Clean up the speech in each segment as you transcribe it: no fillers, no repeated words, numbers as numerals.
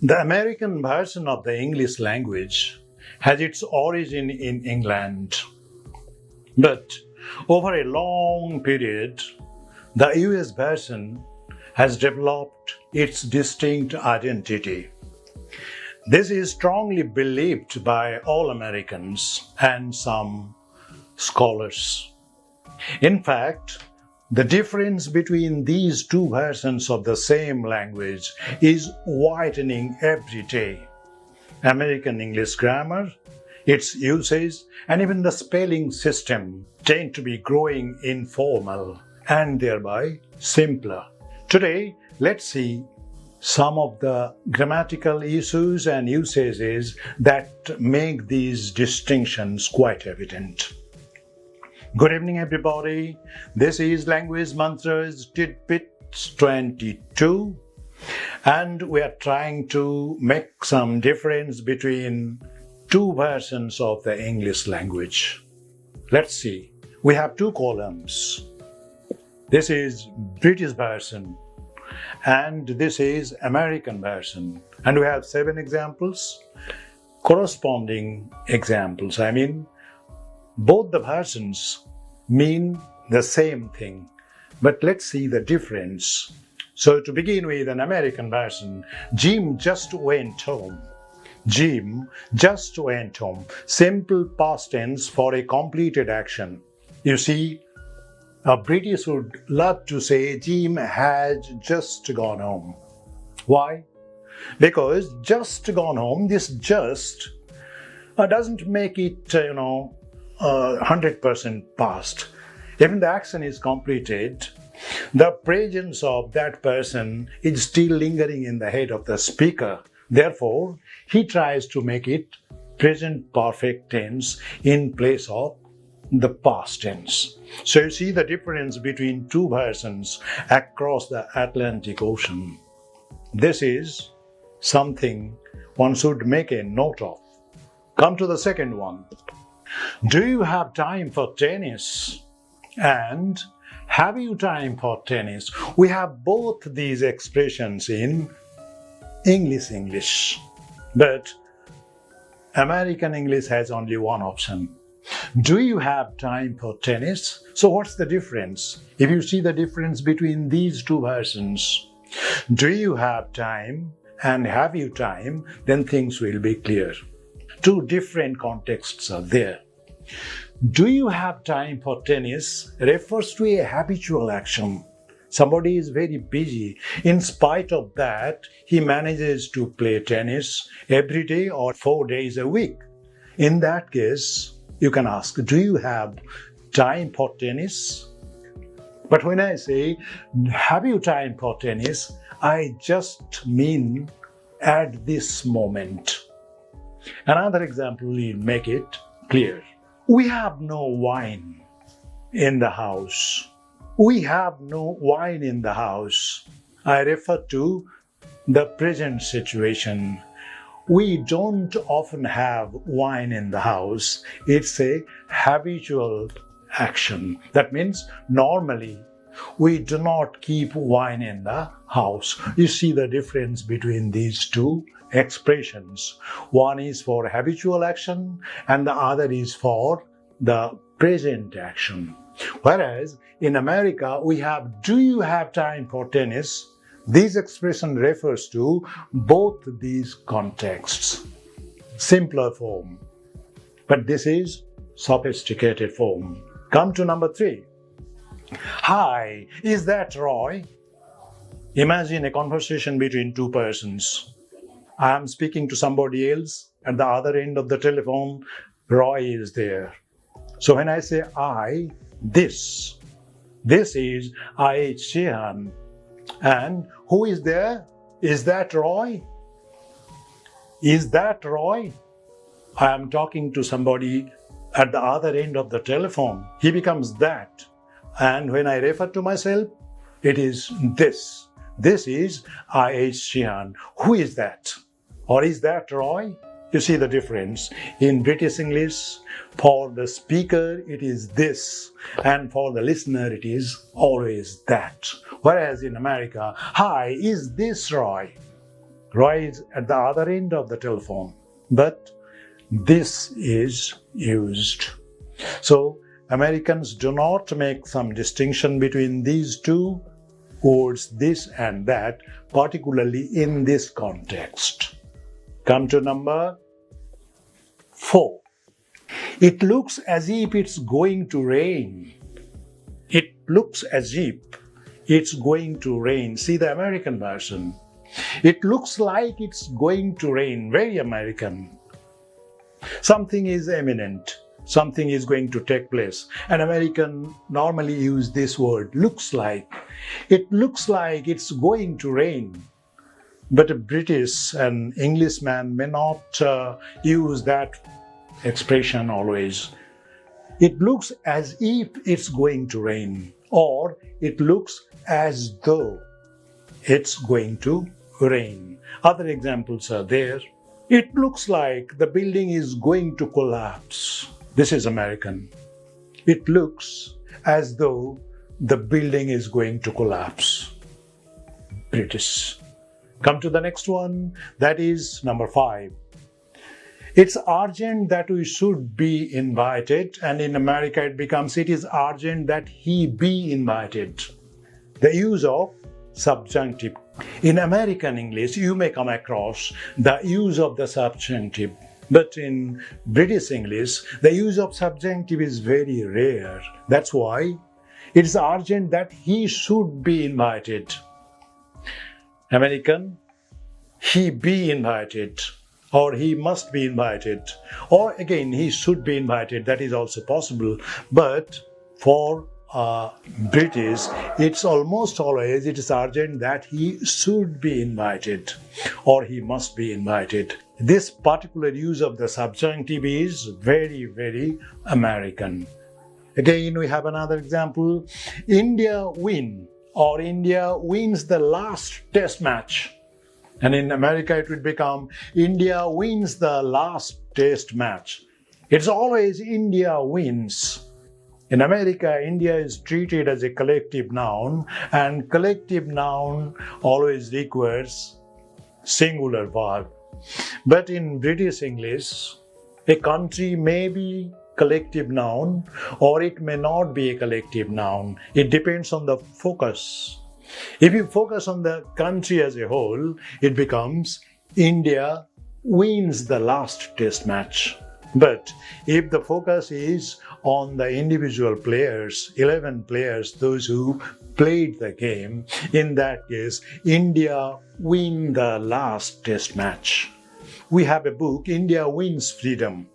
The American version of the English language has its origin in England, but over a long period, the US version has developed its distinct identity. This is strongly believed by all Americans and some scholars. In fact, the difference between these two versions of the same language is widening every day. American English grammar, its usage, and even the spelling system tend to be growing informal and thereby simpler. Today, let's see some of the grammatical issues and usages that make these distinctions quite evident. Good evening, everybody. This is Language Mantras TITBITS 22, and we are trying to make some difference between two versions of the English language. Let's see. We have two columns. This is British version and this is American version. And we have 7 examples, corresponding examples. Both the versions mean the same thing, but let's see the difference. So to begin with, an American version, Jim just went home. Jim just went home. Simple past tense for a completed action. You see, a British would love to say Jim has just gone home. Why? Because just gone home, this just doesn't make it, 100% past. Even the action is completed, the presence of that person is still lingering in the head of the speaker. Therefore, he tries to make it present perfect tense in place of the past tense. So you see the difference between two versions across the Atlantic Ocean. This is something one should make a note of. Come to the second one. Do you have time for tennis? And have you time for tennis? We have both these expressions in English, but American English has only one option. Do you have time for tennis? So what's the difference? If you see the difference between these two versions, do you have time and have you time, then things will be clear. Two different contexts are there. Do you have time for tennis refers to a habitual action. Somebody is very busy. In spite of that, he manages to play tennis every day or 4 days a week. In that case, you can ask, do you have time for tennis? But when I say, have you time for tennis, I just mean at this moment. Another example will make it clear. We have no wine in the house. We have no wine in the house. I refer to the present situation. We don't often have wine in the house. It's a habitual action. That means normally we do not keep wine in the house. You see the difference between these two expressions. One is for habitual action and the other is for the present action. Whereas in America, we have, do you have time for tennis? This expression refers to both these contexts. Simpler form. But this is sophisticated form. Come to number 3. Hi, is that Roy? Imagine a conversation between two persons. I am speaking to somebody else. At the other end of the telephone, Roy is there. So when I say I, this is I, Shehan. And who is there? Is that Roy? Is that Roy? I am talking to somebody at the other end of the telephone. He becomes that. And when I refer to myself, it is this. This is I.H. Shehan. Who is that? Or is that Roy? You see the difference. In British English, for the speaker, it is this. And for the listener, it is always that. Whereas in America, hi, is this Roy? Roy is at the other end of the telephone, but this is used. So Americans do not make some distinction between these two words, this and that, particularly in this context. Come to number 4. It looks as if it's going to rain. It looks as if it's going to rain. See the American version. It looks like it's going to rain. Very American. Something is imminent. Something is going to take place. An American normally use this word, looks like. It looks like it's going to rain. But a British and Englishman may not use that expression always. It looks as if it's going to rain, or it looks as though it's going to rain. Other examples are there. It looks like the building is going to collapse. This is American. It looks as though the building is going to collapse. British. Come to the next one. That is number 5. It's urgent that we should be invited, and in America it becomes it is urgent that he be invited. The use of subjunctive. In American English, you may come across the use of the subjunctive, but in British English, the use of subjunctive is very rare. That's why it is urgent that he should be invited. American, he be invited, or he must be invited, or again, he should be invited. That is also possible, but for British, it's almost always it is urgent that he should be invited or he must be invited. This particular use of the subjunctive is very, very American. Again, we have another example. India win, or India wins the last test match. And in America, it would become India wins the last test match. It's always India wins. In America, India is treated as a collective noun, and collective noun always requires singular verb. But in British English, a country may be collective noun or it may not be a collective noun. It depends on the focus. If you focus on the country as a whole, it becomes India wins the last test match. But if the focus is on the individual players, 11 players, those who played the game, in that case, India win the last test match. We have a book, India Wins Freedom.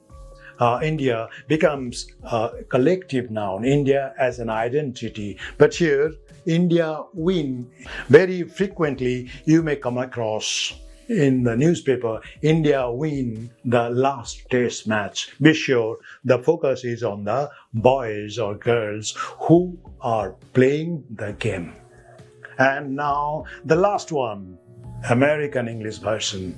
India becomes a collective noun, India as an identity. But here, India win. Very frequently, you may come across in the newspaper, India win the last test match. Be sure the focus is on the boys or girls who are playing the game. And now the last one, American English version.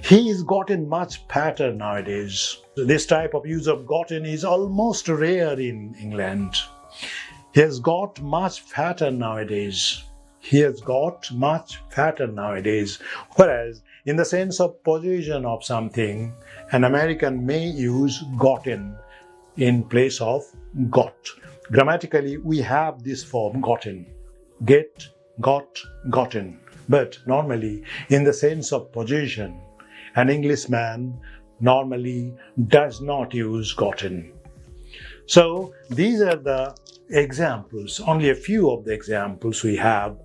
He's gotten much fatter nowadays. This type of use of gotten is almost rare in England. He has got much fatter nowadays. He has got much fatter nowadays. Whereas, in the sense of possession of something, an American may use gotten in place of got. Grammatically, we have this form gotten. Get, got, gotten. But normally, in the sense of possession, an Englishman normally does not use gotten. So, these are the examples, only a few of the examples we have.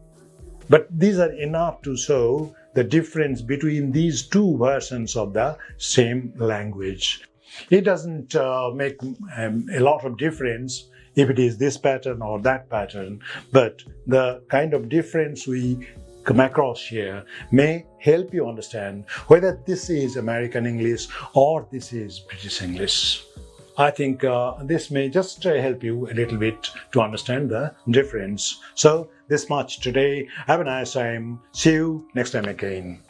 But these are enough to show the difference between these two versions of the same language. It doesn't make a lot of difference if it is this pattern or that pattern, but the kind of difference we come across here may help you understand whether this is American English or this is British English. I think this may just help you a little bit to understand the difference. So, this much today. Have a nice time. See you next time again.